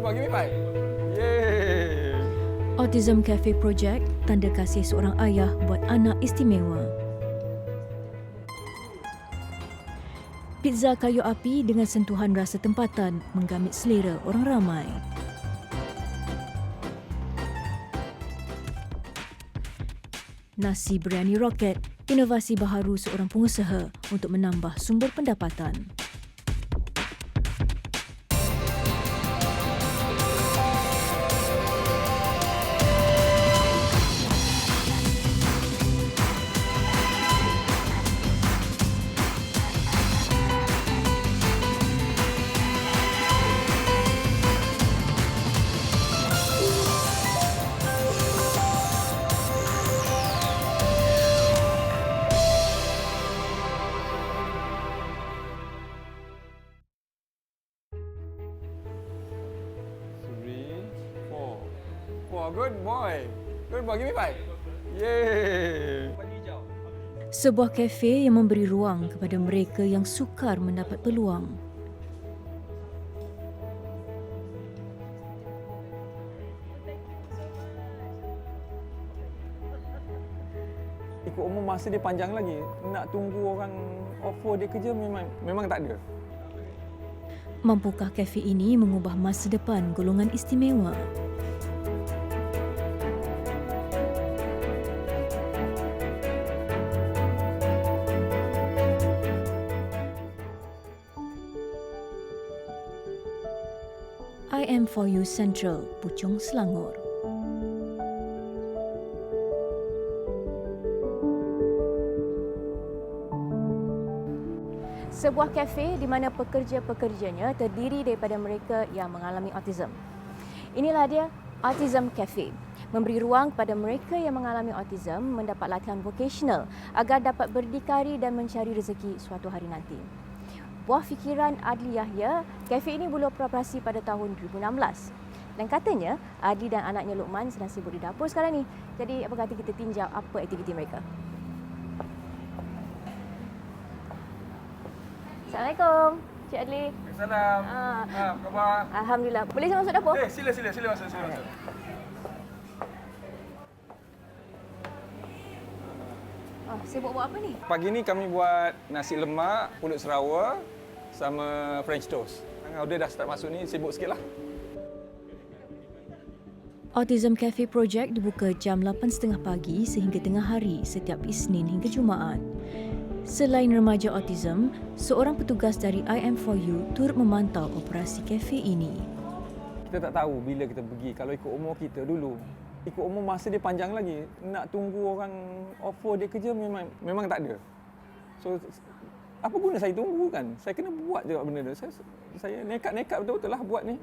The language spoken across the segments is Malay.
on, give me five. Yay! Autism Cafe Project, tanda kasih seorang ayah buat anak istimewa. Pizza kayu api dengan sentuhan rasa tempatan menggamit selera orang ramai. Nasi biryani roket, inovasi baharu seorang pengusaha untuk menambah sumber pendapatan. Good boy. Good boy. Give me five. Yay. Sebuah kafe yang memberi ruang kepada mereka yang sukar mendapat peluang. Ikut umur masa dia panjang lagi. Nak tunggu orang offer dia kerja memang tak ada. Mampukah kafe ini mengubah masa depan golongan istimewa? IM4U Central, Puchong, Selangor. Sebuah kafe di mana pekerja-pekerjanya terdiri daripada mereka yang mengalami autism. Inilah dia, Autism Cafe. Memberi ruang kepada mereka yang mengalami autism mendapat latihan vokasional agar dapat berdikari dan mencari rezeki suatu hari nanti. Buah fikiran Adli Yahya, kafe ini mula beroperasi pada tahun 2016. Dan katanya, Adli dan anaknya Luqman sedang sibuk di dapur sekarang ni. Jadi, apa kata kita tinjau apa aktiviti mereka? Assalamualaikum, Cik Adli. Salam. Apa khabar? Alhamdulillah. Boleh saya masuk dapur? Sila masuk. Sibuk buat apa ni? Pagi ni kami buat nasi lemak, pulut Sarawak sama French toast. Order dah start masuk ni, sibuk sikitlah. Autism Cafe Project dibuka jam 8.30 pagi sehingga tengah hari setiap Isnin hingga Jumaat. Selain remaja autism, seorang petugas dari IM4U turut memantau operasi kafe ini. Kita tak tahu bila kita pergi. Kalau ikut umur kita dulu, ikut umur masa dia panjang lagi. Nak tunggu orang offer dia kerja memang tak ada. So, apa guna saya tunggu kan? Saya kena buat je benda tu. Saya nekat-nekat betul-betul lah buat ni.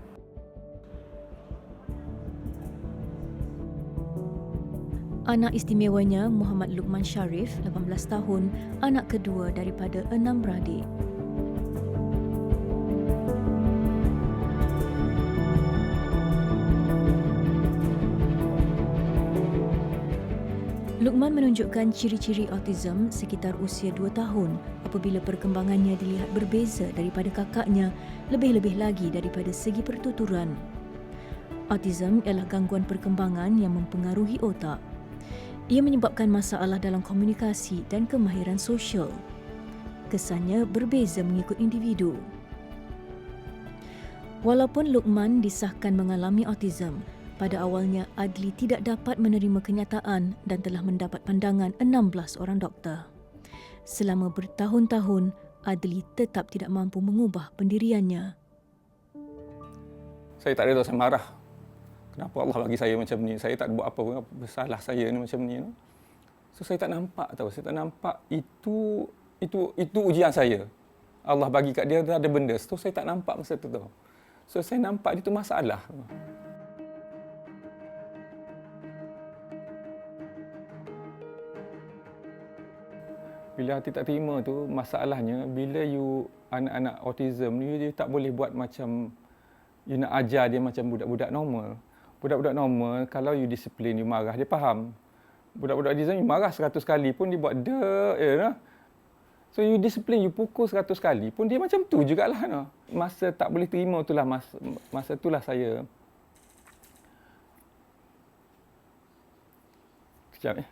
Anak istimewanya Muhammad Luqman Sharif, 18 tahun, anak kedua daripada 6 beradik. Luqman menunjukkan ciri-ciri autism sekitar usia 2 tahun apabila perkembangannya dilihat berbeza daripada kakaknya, lebih-lebih lagi daripada segi pertuturan. Autism ialah gangguan perkembangan yang mempengaruhi otak. Ia menyebabkan masalah dalam komunikasi dan kemahiran sosial. Kesannya berbeza mengikut individu. Walaupun Luqman disahkan mengalami autism, pada awalnya Adli tidak dapat menerima kenyataan dan telah mendapat pandangan 16 orang doktor. Selama bertahun-tahun, Adli tetap tidak mampu mengubah pendiriannya. Saya tak reda, saya marah. Kenapa Allah bagi saya macam ni? Saya tak buat apa pun, bersalah saya ni macam ni. So saya tak nampak tahu. Saya tak nampak itu ujian saya. Allah bagi kat dia ada benda. So saya tak nampak masa tu tahu. So saya nampak itu masalah. Bila hati tak terima tu, masalahnya bila anak-anak autism ni, you tak boleh buat macam you nak ajar dia macam budak-budak normal. Budak-budak normal, kalau you disiplin, you marah, dia faham. Budak-budak autism, you marah 100 kali pun dia buat So you disiplin, you pukul 100 kali pun dia macam tu jugalah. No. Masa tak boleh terima itulah masa itulah saya sekejap ya.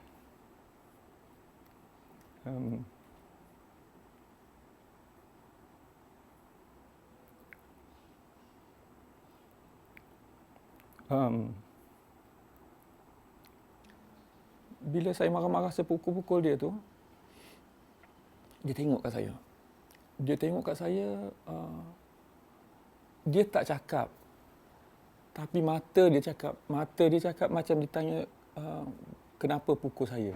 Bila saya marah-marah, saya pukul-pukul dia tu, dia tengok kat saya. Dia tengok kat saya, dia tak cakap. Tapi mata dia cakap macam ditanya, kenapa pukul saya?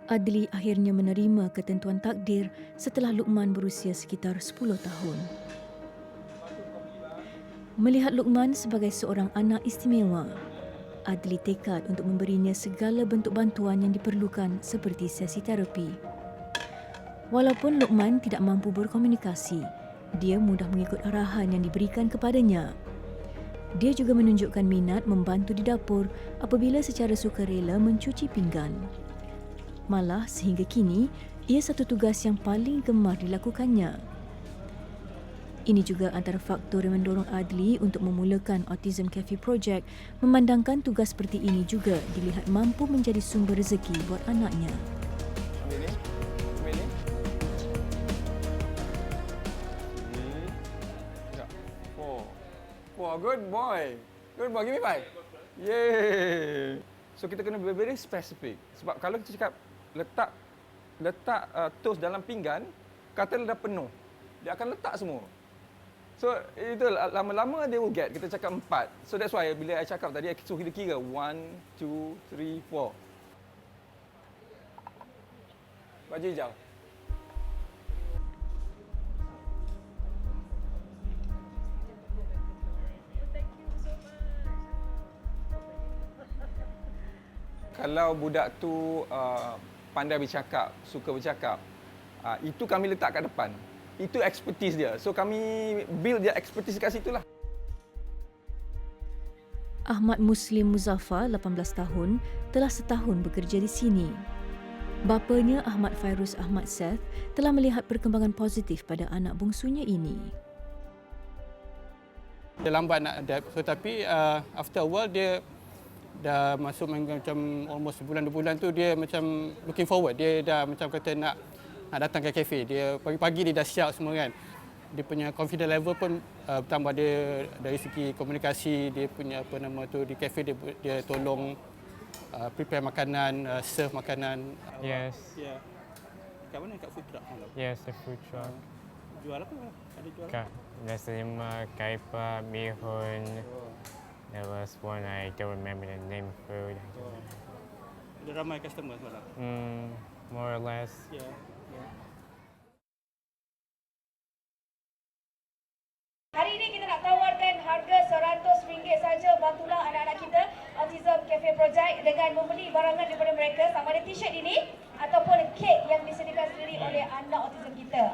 Adli akhirnya menerima ketentuan takdir setelah Luqman berusia sekitar 10 tahun. Melihat Luqman sebagai seorang anak istimewa, Adli tekad untuk memberinya segala bentuk bantuan yang diperlukan seperti sesi terapi. Walaupun Luqman tidak mampu berkomunikasi, dia mudah mengikut arahan yang diberikan kepadanya. Dia juga menunjukkan minat membantu di dapur apabila secara sukarela mencuci pinggan. Malah sehingga kini, ia satu tugas yang paling gemar dilakukannya. Ini juga antara faktor yang mendorong Adli untuk memulakan Autism Cafe Project, memandangkan tugas seperti ini juga dilihat mampu menjadi sumber rezeki buat anaknya. Ambil ni. Ambil ni. Four. Good boy. Good boy. Give me 5. Yay. So kita kena be very specific. Sebab kalau kita cakap letak toast dalam pinggan, katalah dah penuh, dia akan letak semua. So itu lama-lama dia will get. Kita cakap 4. So that's why bila saya cakap tadi, so kita kira 1, 2, 3, 4. Baju hijau. Kalau budak tu pandai bercakap, suka bercakap, itu kami letak kat depan. Itu expertise dia. So kami build dia expertise kat situlah. Ahmad Muslim Muzaffar, 18 tahun, telah setahun bekerja di sini. Bapanya Ahmad Fairuz Ahmad Seth telah melihat perkembangan positif pada anak bungsunya ini. Dia lambat nak adapt, so, tapi after a while dia dah masuk macam almost sebulan 2 bulan tu dia macam looking forward. Dia dah macam kata nak datang ke kafe. Dia pagi-pagi dia dah siap semua kan. Dia punya confidence level pun bertambah. Dia dari segi komunikasi, dia punya apa nama tu di kafe dia tolong prepare makanan, serve makanan. Yes. Ya. Kat mana? Kat food truck malam. Yes, a food truck. Jual apa? Ada jual? Nasi lemak, kaipa, bihun. There was one I don't remember the name food. Ada ramai customer malam. More or less. Ya. Hari ini kita nak tawarkan harga RM100 saja. Bantulah anak-anak kita Autism Cafe Project dengan membeli barangan daripada mereka, sama ada t-shirt ini ataupun kek yang disediakan sendiri oleh anak autism kita.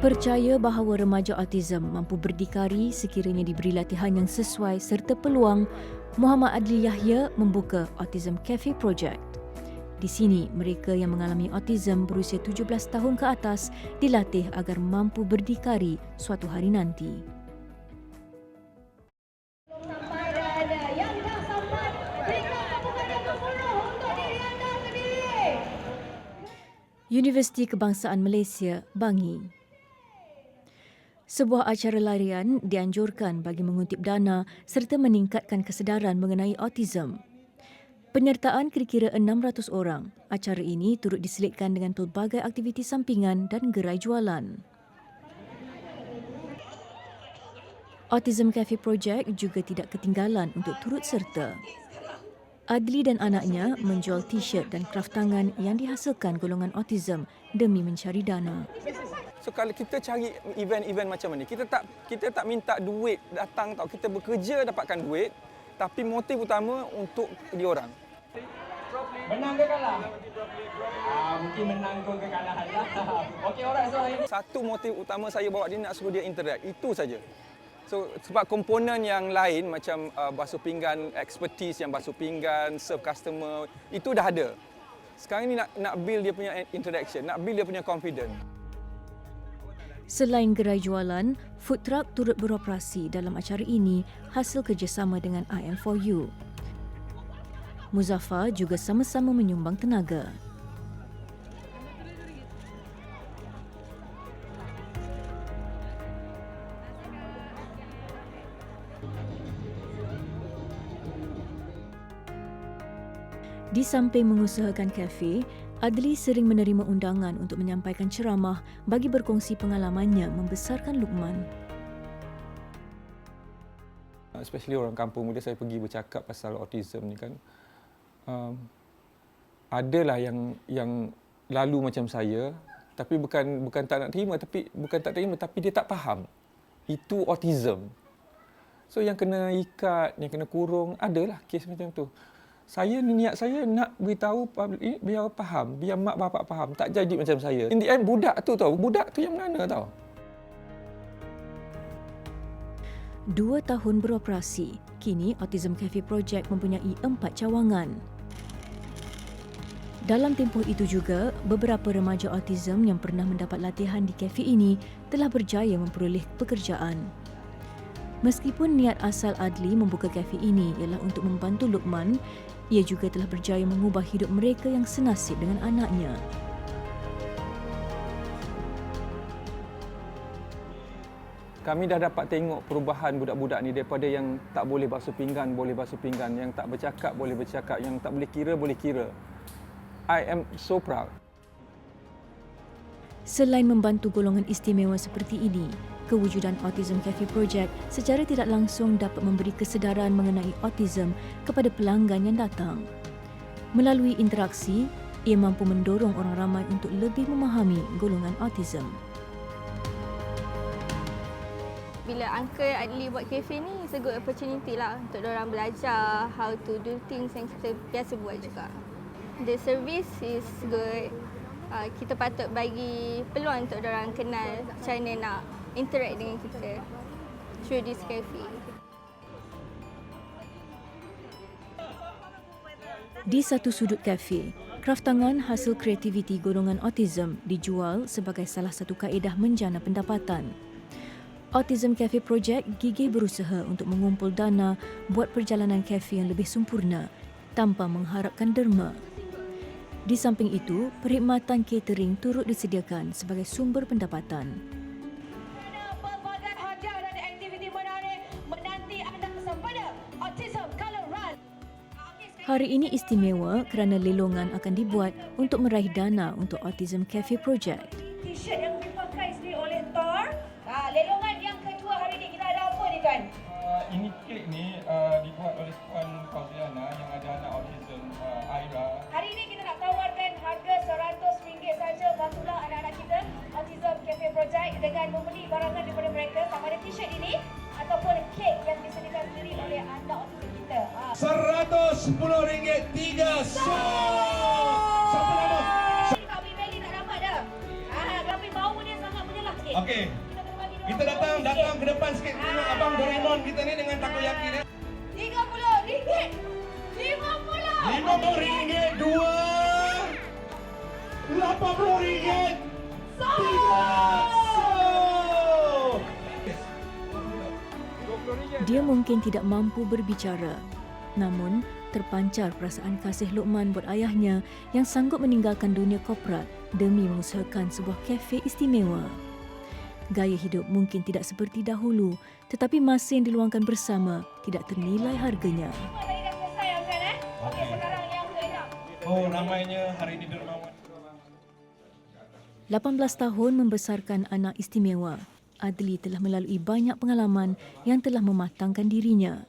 Percaya bahawa remaja autism mampu berdikari sekiranya diberi latihan yang sesuai serta peluang, Muhammad Adli Yahya membuka Autism Cafe Project. Di sini, mereka yang mengalami autism berusia 17 tahun ke atas dilatih agar mampu berdikari suatu hari nanti. Sampai dan yang dah sampai, berikan tepukan yang berpenuh untuk diri anda sendiri. Universiti Kebangsaan Malaysia, Bangi. Sebuah acara larian dianjurkan bagi mengutip dana serta meningkatkan kesedaran mengenai autism. Penyertaan kira-kira 600 orang. Acara ini turut diselitkan dengan pelbagai aktiviti sampingan dan gerai jualan. Autism Cafe Project juga tidak ketinggalan untuk turut serta. Adli dan anaknya menjual t-shirt dan kraft tangan yang dihasilkan golongan autism demi mencari dana. So kalau kita cari event-event macam ni, kita tak minta duit datang tau. Kita bekerja dapatkan duit, tapi motif utama untuk dia orang. Menang ke kalah? Mungkin menang ke kekalahan lah. Okey, alright. So hari ni Satu motif utama saya bawa dia nak suruh dia interact. Itu saja. So sebab komponen yang lain macam basuh pinggan, expertise yang basuh pinggan, serve customer, itu dah ada. Sekarang ni nak build dia punya interaction, nak build dia punya confidence. Selain gerai jualan, food truck turut beroperasi dalam acara ini hasil kerjasama dengan IM4U. Muzaffar juga sama-sama menyumbang tenaga. Di samping mengusahakan kafe, Adli sering menerima undangan untuk menyampaikan ceramah bagi berkongsi pengalamannya membesarkan Luqman. Especially orang kampung, bila saya pergi bercakap pasal autism ni kan, adalah yang lalu macam saya, tapi bukan tak nak terima, tapi dia tak faham. Itu autism. So yang kena ikat, yang kena kurung, adalah kes macam tu. Niat saya nak beritahu public biar faham, biar mak bapak faham, tak jadi macam saya. In the end, budak tu yang mana tahu. 2 tahun beroperasi, kini Autism Cafe Project mempunyai 4 cawangan. Dalam tempoh itu juga, beberapa remaja autism yang pernah mendapat latihan di kafe ini telah berjaya memperoleh pekerjaan. Meskipun niat asal Adli membuka kafe ini ialah untuk membantu Luqman, ia juga telah berjaya mengubah hidup mereka yang senasib dengan anaknya. Kami dah dapat tengok perubahan budak-budak ni daripada yang tak boleh basuh pinggan, boleh basuh pinggan, yang tak bercakap, boleh bercakap, yang tak boleh kira. I am so proud. Selain membantu golongan istimewa seperti ini, kewujudan Autism Cafe Project secara tidak langsung dapat memberi kesedaran mengenai autism kepada pelanggan yang datang. Melalui interaksi, ia mampu mendorong orang ramai untuk lebih memahami golongan autism. Bila Uncle Adli buat kafe ni, it's a good opportunity lah untuk diorang belajar how to do things yang kita biasa buat juga. The service is good. Kita patut bagi peluang untuk diorang kenal macam mana nak interact dengan kita through this cafe. Di satu sudut kafe, kraftangan hasil kreativiti golongan autism dijual sebagai salah satu kaedah menjana pendapatan. Autism Cafe Project gigih berusaha untuk mengumpul dana buat perjalanan kafe yang lebih sempurna tanpa mengharapkan derma. Di samping itu, perkhidmatan catering turut disediakan sebagai sumber pendapatan. Pelbagai hadiah dan aktiviti menarik menanti anda sempena Autism Colour Run. Hari ini istimewa kerana lelongan akan dibuat untuk meraih dana untuk Autism Cafe Project. T-shirt yang dipakai sendiri oleh Thor. Lelongan yang kedua hari ini kita ada apa ni kan? Ini kek ni dibuat oleh Puan Fauziana yang ada anak autism, Aira. Hari ini kita nak tawarkan harga RM100 saja bantulah anak-anak kita Autism Cafe Project dengan membeli barangan daripada mereka sama ada t-shirt ini ataupun kek yang disediakan sendiri oleh anak autism kita. RM110 3 Siapa nama? Kak Bimeli tak dapat dah. Tapi bau dia sangat menyelah sikit. Okey. Kita datang ke depan sikit tengok abang Doraemon kita ni dengan takoyaki dia. RM30. RM50 2 RM80 3 Dia mungkin tidak mampu berbicara, namun terpancar perasaan kasih Luqman buat ayahnya yang sanggup meninggalkan dunia korporat demi mengusahakan sebuah kafe istimewa. Gaya hidup mungkin tidak seperti dahulu, tetapi masa yang diluangkan bersama tidak ternilai harganya. Tadi dah selesai kan Okey, sekarang yang ke-6. Oh, ramainya hari ini dermawan. 18 tahun membesarkan anak istimewa, Adli telah melalui banyak pengalaman yang telah mematangkan dirinya.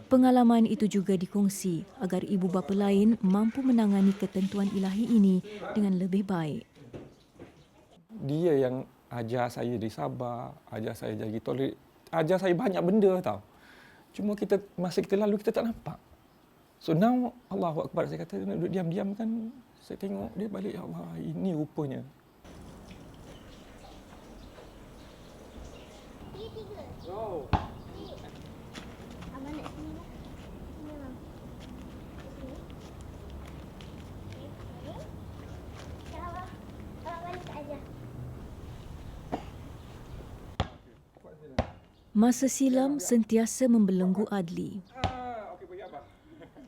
Pengalaman itu juga dikongsi agar ibu bapa lain mampu menangani ketentuan ilahi ini dengan lebih baik. Dia yang ajar saya jadi sabar, ajar saya jadi tolerate, ajar saya banyak benda tau. Cuma masa kita lalu kita tak nampak. So now Allahu Akbar, saya kata duduk diam-diam kan, saya tengok dia balik, ya Allah, ini rupanya. Masa silam sentiasa membelenggu Adli.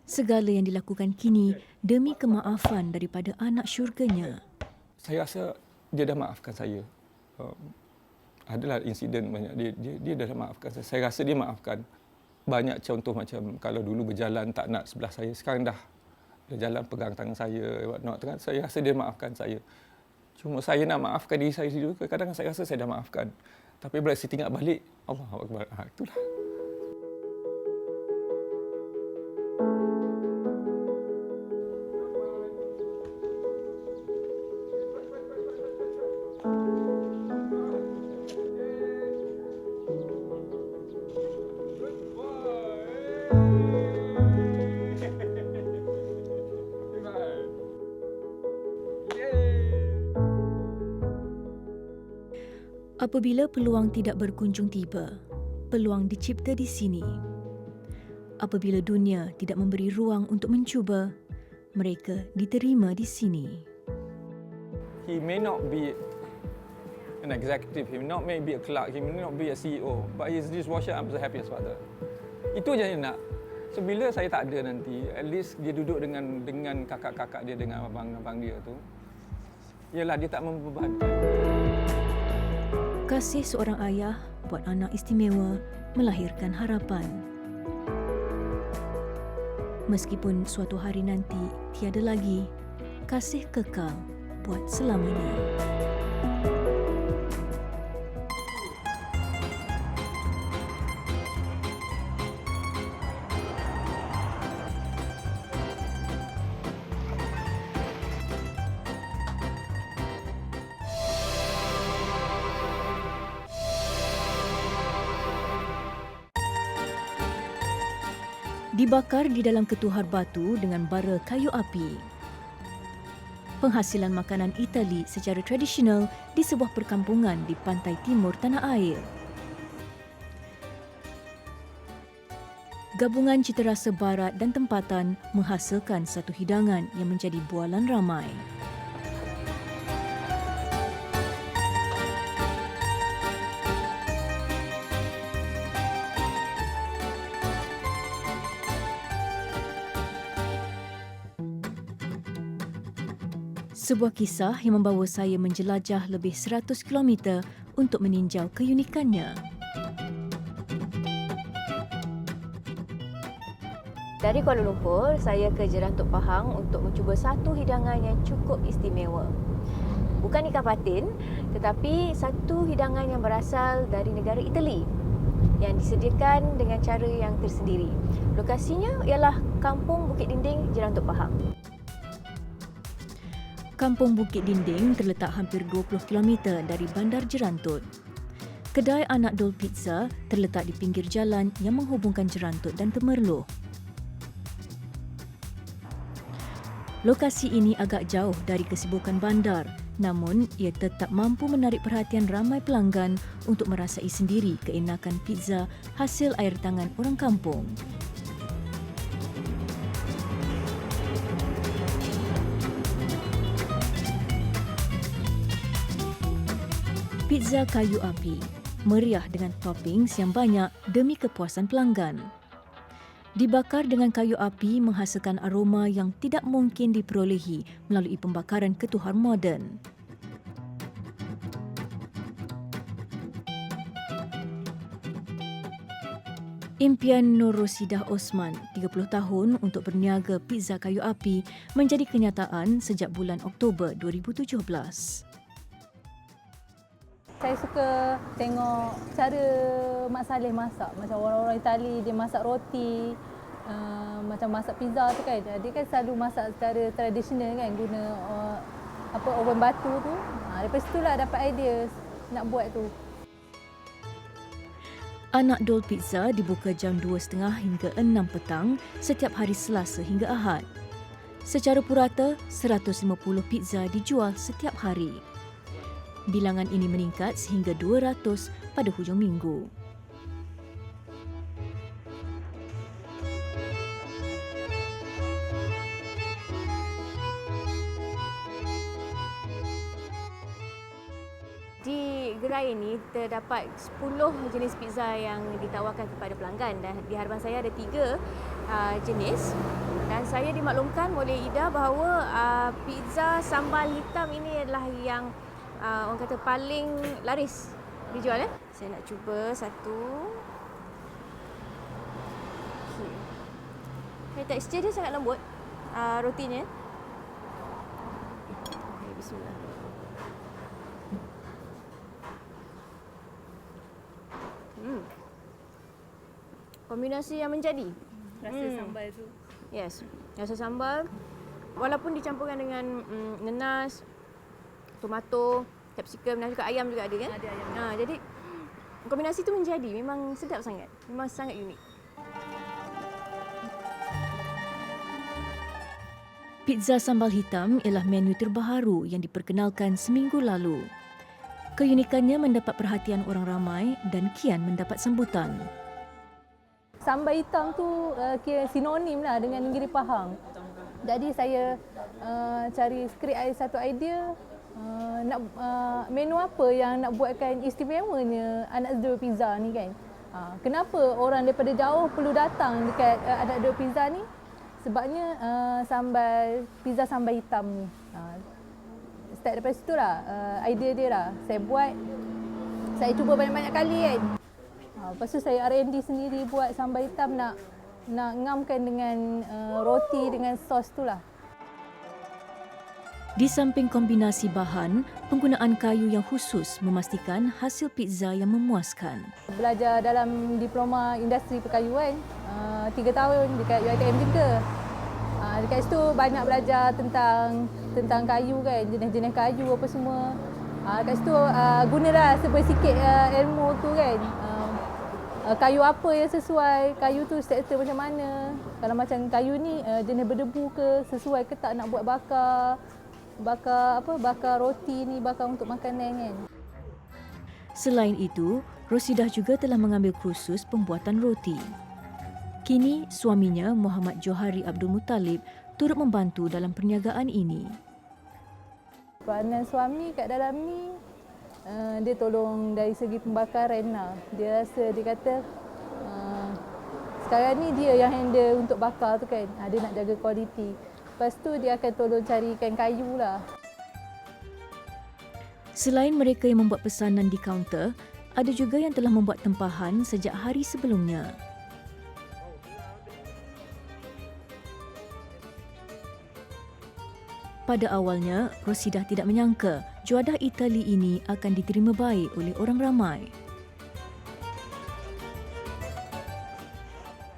Segala yang dilakukan kini demi kemaafan daripada anak syurganya. Saya rasa dia dah maafkan saya. Adalah insiden banyak dia dah maafkan saya. Saya rasa dia maafkan. Banyak contoh macam kalau dulu berjalan tak nak sebelah saya, sekarang dah jalan pegang tangan saya, kan. Saya rasa dia maafkan saya. Cuma saya nak maafkan diri saya sendiri. Kadang-kadang saya rasa saya dah maafkan. Tapi bila saya tengok balik, Allahu Akbar. Itulah. Apabila peluang tidak berkunjung tiba, peluang dicipta di sini. Apabila dunia tidak memberi ruang untuk mencuba, mereka diterima di sini. He may not be an executive, he may not be a clerk, he may not be a CEO, but he's a dishwasher. I'm the happiest father. Itu je yang nak. So bila saya tak ada nanti, at least dia duduk dengan kakak-kakak dia, dengan abang-abang dia tu. Yalah, dia tak membebankan. Kasih seorang ayah buat anak istimewa melahirkan harapan. Meskipun suatu hari nanti tiada lagi, kasih kekal buat selamanya. Dibakar di dalam ketuhar batu dengan bara kayu api. Penghasilan makanan Itali secara tradisional di sebuah perkampungan di pantai timur tanah air. Gabungan citarasa barat dan tempatan menghasilkan satu hidangan yang menjadi bualan ramai. Sebuah kisah yang membawa saya menjelajah lebih 100 km untuk meninjau keunikannya. Dari Kuala Lumpur, saya ke Jerantuk Pahang untuk mencuba satu hidangan yang cukup istimewa. Bukan ikan patin, tetapi satu hidangan yang berasal dari negara Itali yang disediakan dengan cara yang tersendiri. Lokasinya ialah Kampung Bukit Dinding, Jerantuk Pahang. Kampung Bukit Dinding terletak hampir 20 km dari Bandar Jerantut. Kedai Anak Dol Pizza terletak di pinggir jalan yang menghubungkan Jerantut dan Temerloh. Lokasi ini agak jauh dari kesibukan bandar, namun ia tetap mampu menarik perhatian ramai pelanggan untuk merasai sendiri keenakan pizza hasil air tangan orang kampung. Pizza kayu api, meriah dengan toppings yang banyak demi kepuasan pelanggan. Dibakar dengan kayu api menghasilkan aroma yang tidak mungkin diperolehi melalui pembakaran ketuhar moden. Impian Nur Rosidah Osman, 30 tahun untuk berniaga pizza kayu api menjadi kenyataan sejak bulan Oktober 2017. Saya suka tengok cara Mak Saleh masak. Macam orang-orang Itali, dia masak roti, macam masak pizza tu kan. Dia kan selalu masak secara tradisional kan, guna oven batu tu. Daripada situlah dapat idea nak buat tu. Anak Dol Pizza dibuka jam 2.30 hingga 6 petang setiap hari Selasa hingga Ahad. Secara purata, 150 pizza dijual setiap hari. Bilangan ini meningkat sehingga 200 pada hujung minggu. gerai ini terdapat 10 jenis pizza yang ditawarkan kepada pelanggan dan di hadapan saya ada 3 jenis dan saya dimaklumkan oleh Ida bahawa pizza sambal hitam ini adalah yang orang kata paling laris dijual. Saya nak cuba satu. Okay. Tekstur dia sangat lembut rotinya. Okay, bismillah. Kombinasi yang menjadi. Rasa sambal tu. Yes, rasa sambal walaupun dicampurkan dengan nenas, tomato, capsicum dan juga ayam juga ada kan? Ada ayam. Jadi kombinasi tu menjadi memang sedap sangat. Memang sangat unik. Pizza sambal hitam ialah menu terbaharu yang diperkenalkan seminggu lalu. Keunikannya mendapat perhatian orang ramai dan kian mendapat sambutan. Sambal hitam tu kira sinonim lah dengan Negeri Pahang. Jadi saya cari satu idea nak menu apa yang nak buatkan istimewanya Anak Sedulur Pizza ni kan. Kenapa orang daripada jauh perlu datang dekat Anak Sedulur Pizza ni? Sebabnya pizza sambal hitam ni. Start daripada situ lah idea dia lah. Saya cuba banyak-banyak kali kan. Lepas tu saya R&D sendiri buat sambal hitam nak ngamkan dengan roti dengan sos tu lah. Di samping kombinasi bahan, penggunaan kayu yang khusus memastikan hasil pizza yang memuaskan. Belajar dalam diploma industri perkayuan 3 tahun dekat UiTM juga. Dekat situ banyak belajar tentang kayu kan, jenis-jenis kayu apa semua. Dekat situ gunalah sikit ilmu tu kan. Kayu apa yang sesuai, kayu tu struktur macam mana. Kalau macam kayu ni jenis berdebu ke, sesuai ke tak nak buat bakar roti ni, bakar untuk makanan kan. Selain itu, Rosidah juga telah mengambil kursus pembuatan roti. Kini, suaminya Muhammad Johari Abdul Muttalib turut membantu dalam perniagaan ini. Peranan suami kat dalam ni, dia tolong dari segi pembakaran lah. Dia kata sekarang ni dia yang handle untuk bakar tu kan. Dia nak jaga kualiti. Lepas tu dia akan tolong carikan kayu lah. Selain mereka yang membuat pesanan di kaunter, ada juga yang telah membuat tempahan sejak hari sebelumnya. Pada awalnya, Rosidah tidak menyangka juadah Itali ini akan diterima baik oleh orang ramai.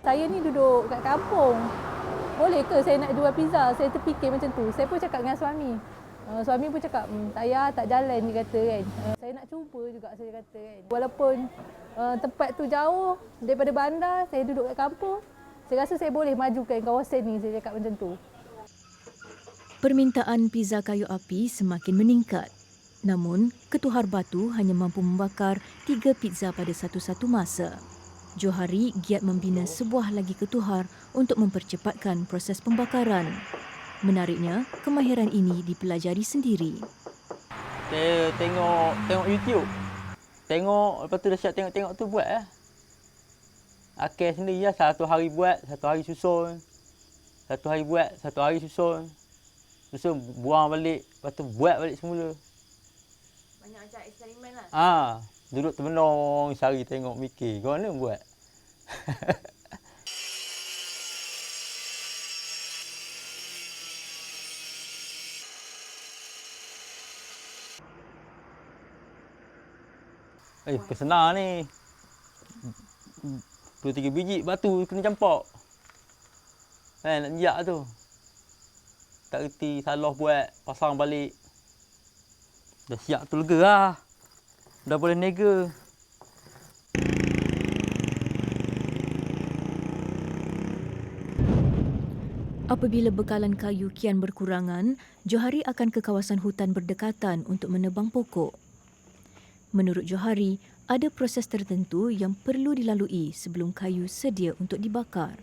Saya ni duduk kat kampung. Boleh ke saya nak jual pizza? Saya terfikir macam tu. Saya pun cakap dengan suami. Suami pun cakap, tak jalan dia kata kan. Saya nak cuba juga saya kata kan. Walaupun tempat tu jauh daripada bandar, saya duduk kat kampung. Saya rasa saya boleh majukan kawasan ni, saya cakap macam tu. Permintaan pizza kayu api semakin meningkat. Namun, ketuhar batu hanya mampu membakar 3 pizza pada satu-satu masa. Johari giat membina sebuah lagi ketuhar untuk mempercepatkan proses pembakaran. Menariknya, kemahiran ini dipelajari sendiri. Saya tengok YouTube. Lepas tu dah siap tengok tu buat lah. Akal sendiri lah, satu hari buat, satu hari susun. Satu hari buat, satu hari susun. Susun, buang balik, lepas tu buat balik semula. Banyak macam eksperimen lah. Duduk termenung, sehari tengok mikir, kau mana buat? Senang ni. 2-3 biji batu kena campak. Nak jejak tu. Tak reti, salah buat, pasang balik. Dah siap tu lega lah. Dah boleh nega. Apabila bekalan kayu kian berkurangan, Johari akan ke kawasan hutan berdekatan untuk menebang pokok. Menurut Johari, ada proses tertentu yang perlu dilalui sebelum kayu sedia untuk dibakar.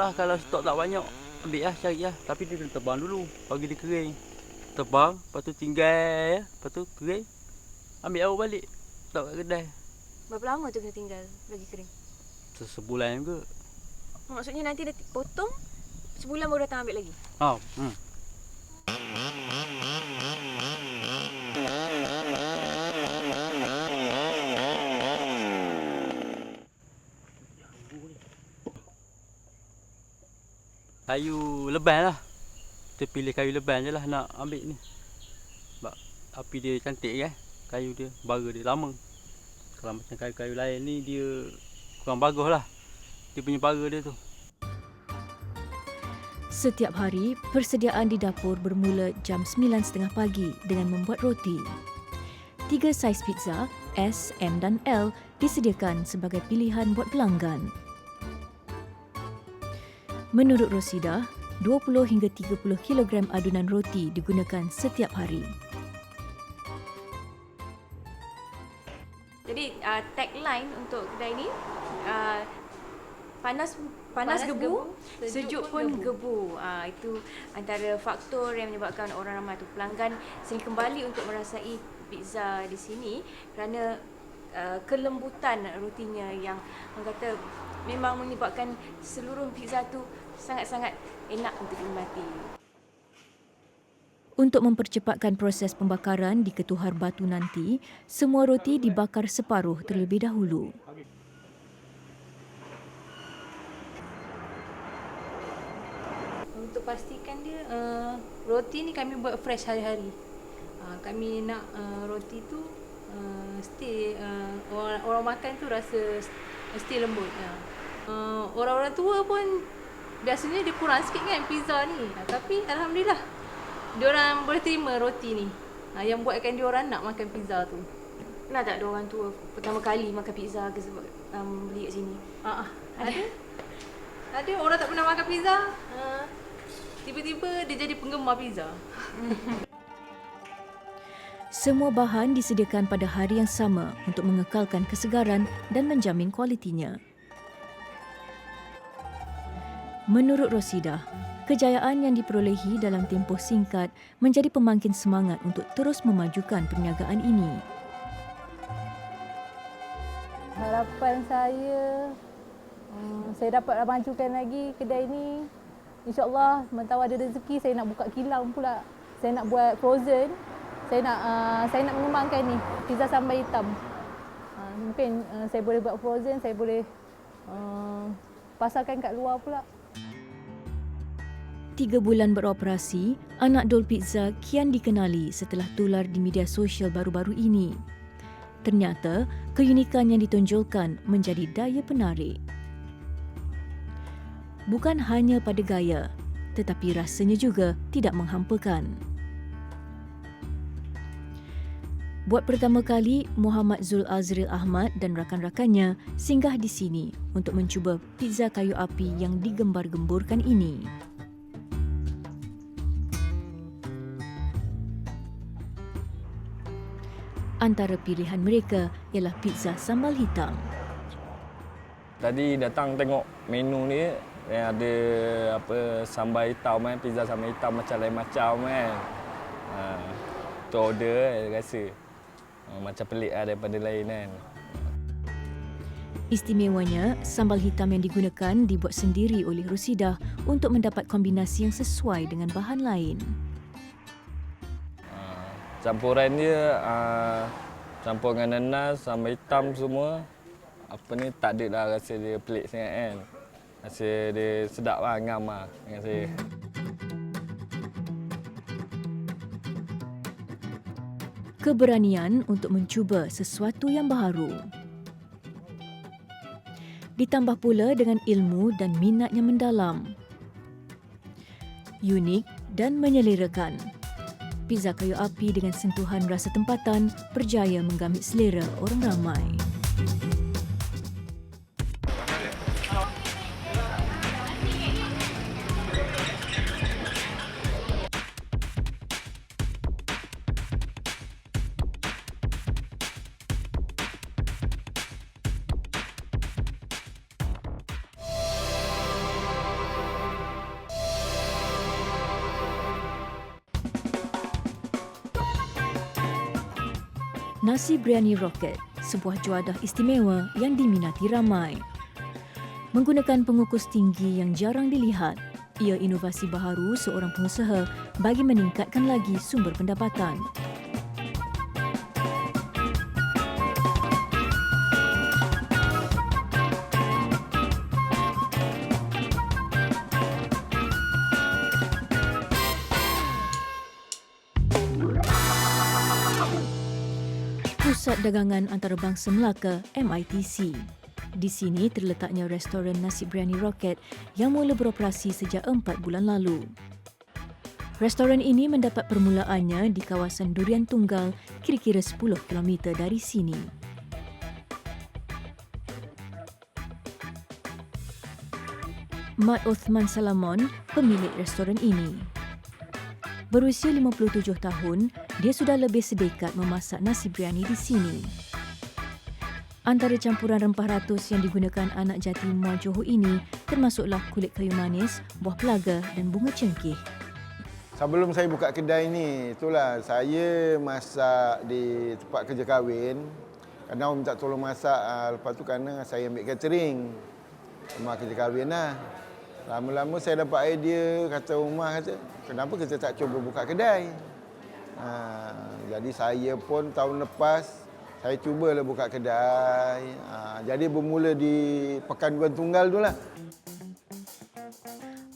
lah kalau stok tak banyak. Ambil lah, cari lah. Tapi dia kena tebang dulu. Bagi dia kering. Tebang, lepas tu tinggal. Lepas tu kering. Ambil awak balik. Letak kat kedai. Berapa lama tu kena tinggal bagi kering? Sebulan juga. Maksudnya nanti dah potong, sebulan baru datang ambil lagi? Oh, Kayu leban lah. Kita pilih kayu leban je lah nak ambil ni. Sebab api dia cantik kan. Kayu dia, bara dia lama. Kalau macam kayu-kayu lain ni dia kurang bagus lah. Dia punya bara dia tu. Setiap hari, persediaan di dapur bermula jam 9.30 pagi dengan membuat roti. 3 saiz pizza, S, M dan L disediakan sebagai pilihan buat pelanggan. Menurut Rosidah, 20 hingga 30 kilogram adunan roti digunakan setiap hari. Jadi tagline untuk kedai ni, panas gebu, sejuk pun gebu. Itu antara faktor yang menyebabkan orang ramai tu pelanggan sering kembali untuk merasai pizza di sini kerana kelembutan rotinya yang orang kata memang menyebabkan seluruh pizza tu sangat-sangat enak untuk dinikmati. Untuk mempercepatkan proses pembakaran di ketuhar batu nanti, semua roti dibakar separuh terlebih dahulu. Untuk pastikan dia, roti ni kami buat fresh hari-hari. Kami nak roti tu mesti orang makan tu rasa mesti lembut. Orang-orang tua pun biasanya dia kurang sikit kan pizza ni. Tapi alhamdulillah diorang boleh terima roti ni. Yang buatkan diorang nak makan pizza tu. Pernah tak ada orang tua pertama kali makan pizza ke sebab beli kat sini? Ada. Ada orang tak pernah makan pizza. Tiba-tiba dia jadi penggemar pizza. Semua bahan disediakan pada hari yang sama untuk mengekalkan kesegaran dan menjamin kualitinya. Menurut Rosidah, kejayaan yang diperolehi dalam tempoh singkat menjadi pemangkin semangat untuk terus memajukan perniagaan ini. Harapan saya dapat majukan lagi kedai ni. InsyaAllah, mentau ada rezeki, saya nak buka kilang pula. Saya nak buat frozen. Saya nak mengembangkan ni, pizza sambal hitam. Mungkin saya boleh buat frozen, saya boleh pasarkan kat luar pula. 3 bulan beroperasi, Anak Dol Pizza kian dikenali setelah tular di media sosial baru-baru ini. Ternyata, keunikan yang ditonjolkan menjadi daya penarik. Bukan hanya pada gaya, tetapi rasanya juga tidak menghampakan. Buat pertama kali, Muhammad Zul Azril Ahmad dan rakan-rakannya singgah di sini untuk mencuba pizza kayu api yang digembar-gemburkan ini. Antara pilihan mereka ialah pizza sambal hitam. Tadi datang tengok menu ni, ada sambal hitam kan, pizza sambal hitam macam lain macam kan. Tu order rasa macam pelik daripada lain kan. Istimewanya, sambal hitam yang digunakan dibuat sendiri oleh Rosidah untuk mendapat kombinasi yang sesuai dengan bahan lain. Campuran dia campur dengan nanas, sambal hitam semua. Tak ada lah rasa dia pelik sangat kan. Rasa dia sedap lah, ngam lah dengan saya. Keberanian untuk mencuba sesuatu yang baru. Ditambah pula dengan ilmu dan minat yang mendalam. Unik dan menyelerakan. Pizza kayu api dengan sentuhan rasa tempatan berjaya menggamit selera orang ramai. Nasi Biryani Rocket, sebuah juadah istimewa yang diminati ramai. Menggunakan pengukus tinggi yang jarang dilihat, ia inovasi baharu seorang pengusaha bagi meningkatkan lagi sumber pendapatan. Pusat Dagangan Antarabangsa Melaka MITC. Di sini terletaknya restoran Nasi Biryani Rocket yang mula beroperasi sejak 4 bulan lalu. Restoran ini mendapat permulaannya di kawasan Durian Tunggal, kira-kira 10 km dari sini. Mat Othman Salamon, pemilik restoran ini. Berusia 57 tahun, dia sudah lebih sedekat memasak nasi biryani di sini. Antara campuran rempah ratus yang digunakan anak jati Muar Johor ini termasuklah kulit kayu manis, buah pelaga dan bunga cengkeh. Sebelum saya buka kedai ni, itulah saya masak di tempat kerja kahwin. Kadang orang minta tolong masak, lepas tu kerana saya ambil catering rumah kerja kahwin lah. Lama-lama saya dapat idea, kata rumah kata, kenapa kita tak cuba buka kedai? Jadi saya pun tahun lepas, saya cubalah buka kedai. Jadi bermula di Pekan Durian Tunggal tu lah.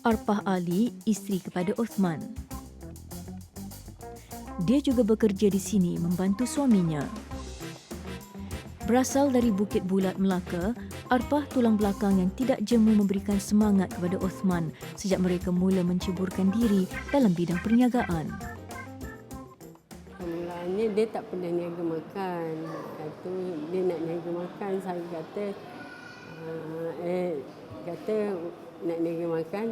Arpah Ali, isteri kepada Othman. Dia juga bekerja di sini membantu suaminya. Berasal dari Bukit Bulat, Melaka, Arpah tulang belakang yang tidak jemu memberikan semangat kepada Othman sejak mereka mula menceburkan diri dalam bidang perniagaan. Mulanya dia tak pernah niaga makan. Itu dia nak niaga makan, saya kata nak niaga makan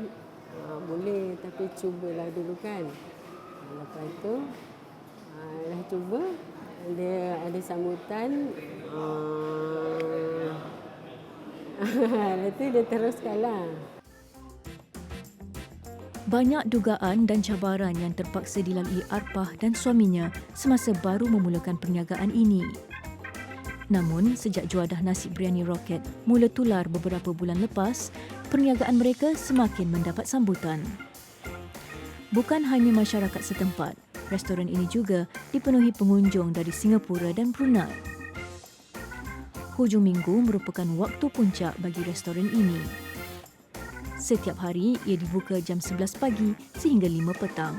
boleh, tapi cubalah dulu kan. Lepas tu dah cuba, dia ada sambutan. Lepas tu dia teruskanlah. Banyak dugaan dan cabaran yang terpaksa dilalui Arpah dan suaminya semasa baru memulakan perniagaan ini. Namun, sejak juadah Nasi Biryani Rocket mula tular beberapa bulan lepas, perniagaan mereka semakin mendapat sambutan. Bukan hanya masyarakat setempat, restoran ini juga dipenuhi pengunjung dari Singapura dan Brunei. Hujung minggu merupakan waktu puncak bagi restoran ini. Setiap hari ia dibuka jam 11 pagi sehingga 5 petang.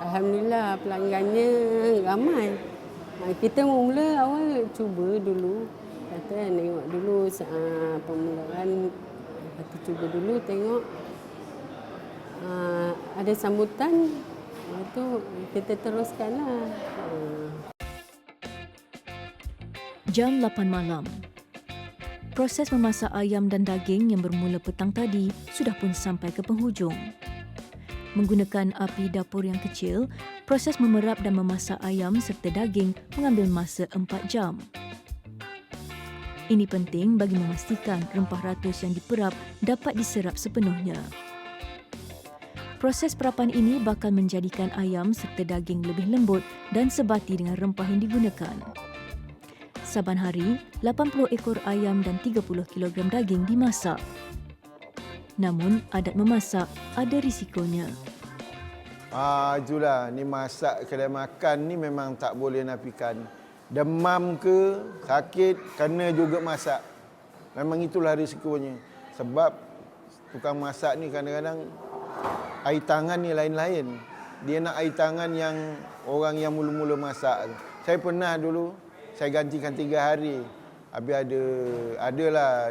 Alhamdulillah pelanggannya ramai. Kita mula awal cuba dulu. Kata tengok dulu permulaan, kata cuba dulu tengok ada sambutan, itu kita teruskanlah. Jam 8 malam. Proses memasak ayam dan daging yang bermula petang tadi sudah pun sampai ke penghujung. Menggunakan api dapur yang kecil, proses memerap dan memasak ayam serta daging mengambil masa 4 jam. Ini penting bagi memastikan rempah ratus yang diperap dapat diserap sepenuhnya. Proses perapan ini bakal menjadikan ayam serta daging lebih lembut dan sebati dengan rempah yang digunakan. Saban hari, 80 ekor ayam dan 30 kilogram daging dimasak. Namun, adat memasak ada risikonya. Itulah, ni masak kedai makan ni memang tak boleh nafikan. Demam ke, sakit, kena juga masak. Memang itulah risikonya. Sebab tukang masak ni kadang-kadang air tangan ni lain-lain. Dia nak air tangan yang orang yang mula-mula masak. Saya pernah dulu, saya gantikan 3 hari. Habis adalah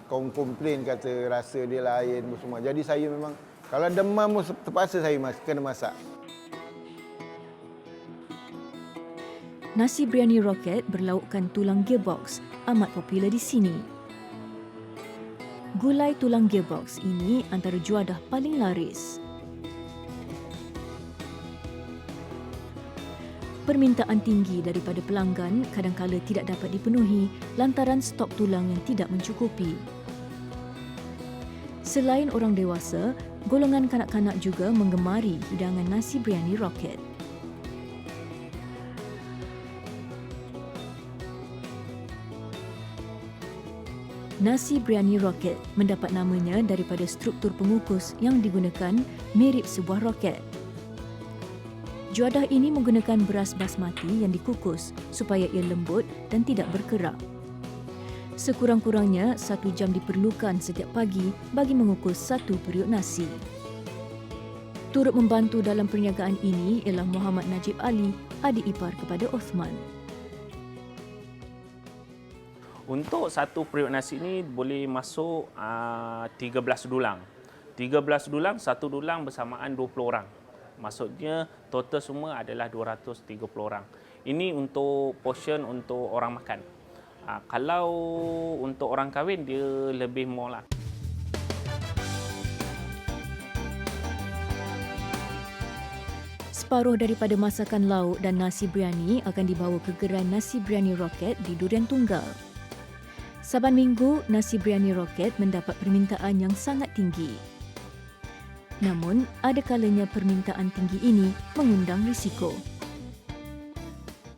kaum komplain kata rasa dia lain semua. Jadi saya memang kalau demam terpaksa saya kena masak. Nasi Biryani Rocket berlaukkan tulang gearbox amat popular di sini. Gulai tulang gearbox ini antara juadah paling laris. Permintaan tinggi daripada pelanggan kadang-kala tidak dapat dipenuhi lantaran stok tulang yang tidak mencukupi. Selain orang dewasa, golongan kanak-kanak juga menggemari hidangan nasi biryani roket. Nasi biryani roket mendapat namanya daripada struktur pengukus yang digunakan mirip sebuah roket. Juadah ini menggunakan beras basmati yang dikukus supaya ia lembut dan tidak berkerak. Sekurang-kurangnya 1 jam diperlukan setiap pagi bagi mengukus 1 periuk nasi. Turut membantu dalam perniagaan ini ialah Muhammad Najib Ali, adik ipar kepada Osman. Untuk 1 periuk nasi ini boleh masuk 13 dulang. 13 dulang, 1 dulang bersamaan 20 orang. Maksudnya total semua adalah 230 orang. Ini untuk portion untuk orang makan. Kalau untuk orang kahwin dia lebih more lah. Separuh daripada masakan lauk dan nasi biryani akan dibawa ke gerai nasi biryani roket di Durian Tunggal. Saban minggu, nasi biryani roket mendapat permintaan yang sangat tinggi. Namun, ada kalanya permintaan tinggi ini mengundang risiko.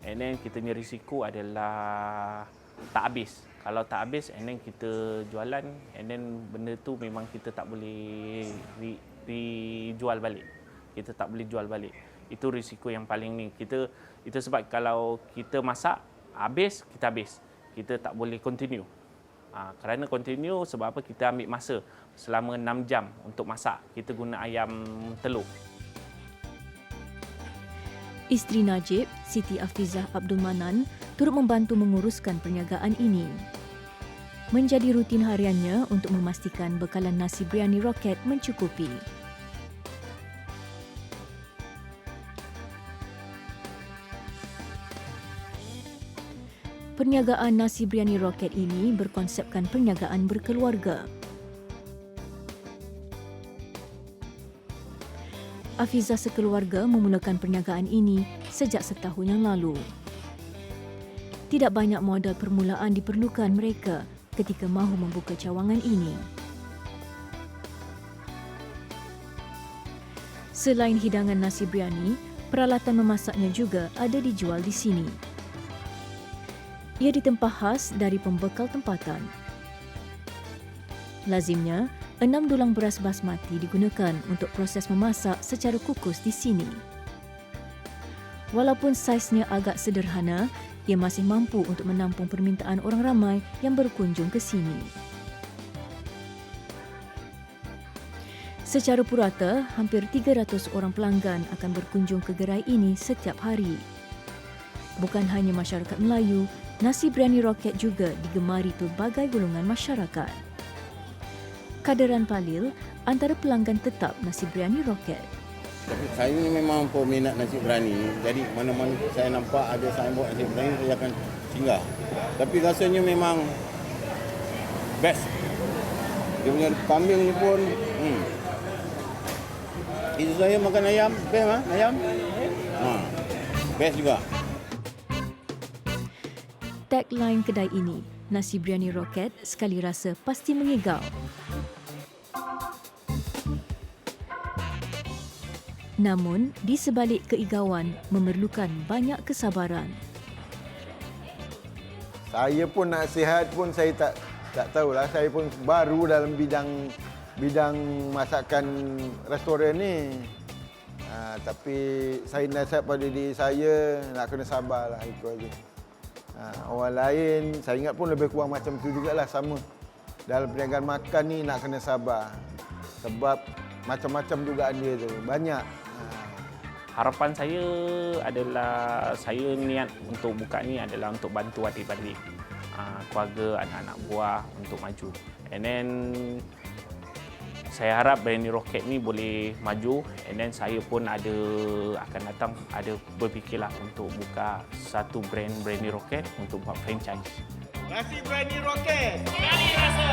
And then kita punya risiko adalah tak habis. Kalau tak habis, and then kita jualan, and then benda tu memang kita tak boleh dijual balik. Kita tak boleh jual balik. Itu risiko yang paling ni. Itu sebab kalau kita masak, habis, kita habis. Kita tak boleh continue. Kerana continue sebab apa, kita ambil masa selama 6 jam untuk masak. Kita guna ayam telur. Isteri Najib, Siti Afizah Abdul Manan, turut membantu menguruskan perniagaan ini. Menjadi rutin hariannya untuk memastikan bekalan nasi biryani roket mencukupi. Perniagaan nasi biryani roket ini berkonsepkan perniagaan berkeluarga. Afizah sekeluarga memulakan perniagaan ini sejak setahun yang lalu. Tidak banyak modal permulaan diperlukan mereka ketika mahu membuka cawangan ini. Selain hidangan nasi biryani, peralatan memasaknya juga ada dijual di sini. Ia ditempah khas dari pembekal tempatan. Lazimnya, 6 dulang beras basmati digunakan untuk proses memasak secara kukus di sini. Walaupun saiznya agak sederhana, ia masih mampu untuk menampung permintaan orang ramai yang berkunjung ke sini. Secara purata, hampir 300 orang pelanggan akan berkunjung ke gerai ini setiap hari. Bukan hanya masyarakat Melayu, nasi biryani roket juga digemari pelbagai golongan masyarakat. Kadaran Palil antara pelanggan tetap nasi biryani roket. Saya ni memang peminat nasi biryani. Jadi mana-mana saya nampak ada signboard nasi biryani, saya akan singgah. Tapi rasanya memang best. Dia punya kambing ni pun itu saya makan ayam, best ayam. Best juga. Tagline kedai ini, nasi biryani roket sekali rasa pasti mengigau. Namun, di sebalik keigauan memerlukan banyak kesabaran. Saya pun nak sihat pun saya tak tahulah. Saya pun baru dalam bidang masakan restoran ni. Tapi saya nasihat pada diri saya nak kena sabarlah, itu aja. Orang lain saya ingat pun lebih kurang macam tu jugalah, sama. Dalam perniagaan makan ni nak kena sabar. Sebab macam-macam dugaan dia tu, banyak. Harapan saya adalah saya niat untuk buka ni adalah untuk bantu adik-adik, keluarga, anak-anak buah untuk maju. And then saya harap biryani roket ni boleh maju, and then saya pun akan datang berfikirlah untuk buka satu brand biryani roket untuk buat franchise. Nasi biryani roket. Cari rasa